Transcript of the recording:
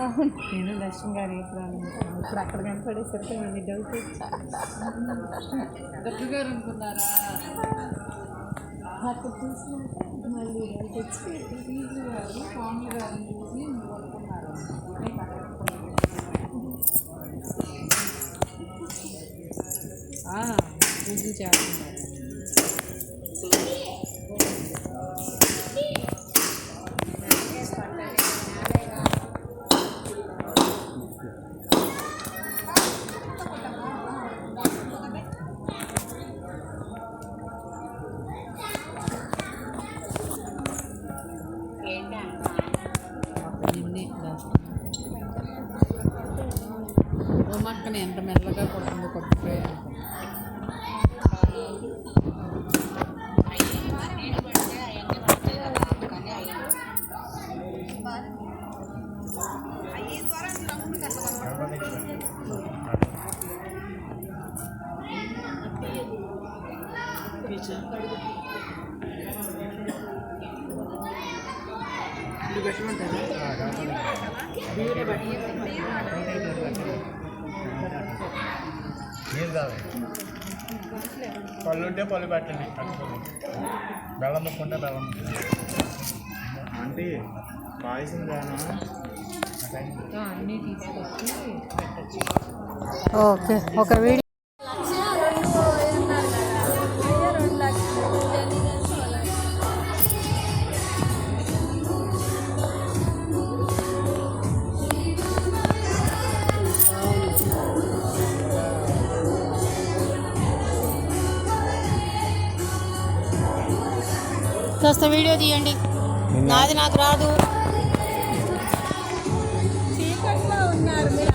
నేను దర్శనం గారు ఇప్పుడు అక్కడ కనపడేసరికి మళ్ళీ డౌట్ డాక్టర్ గారు అనుకున్నారా అక్కడ చూసినాక మళ్ళీ డౌట్ వచ్చి టీజీ గారు స్వామి గారిని చూసి నువ్వు అనుకున్నారు పూజ చేస్తున్నారు. ఉమ్మక్కని ఎంత మెల్లగా కొట్టింది కొట్టిపోయాను. పళ్ళు ఉంటే పళ్ళు పెట్టండి, బెల్లం ముక్కుంటే బెల్లం అంటే పాయసం దానా అన్నీ తీసుకొచ్చి పెట్టచ్చు. ఓకే ఒక వీడియో కాస్త వీడియో తీయండి, నాది నాకు రాదు. చీకట్లో ఉన్నారు.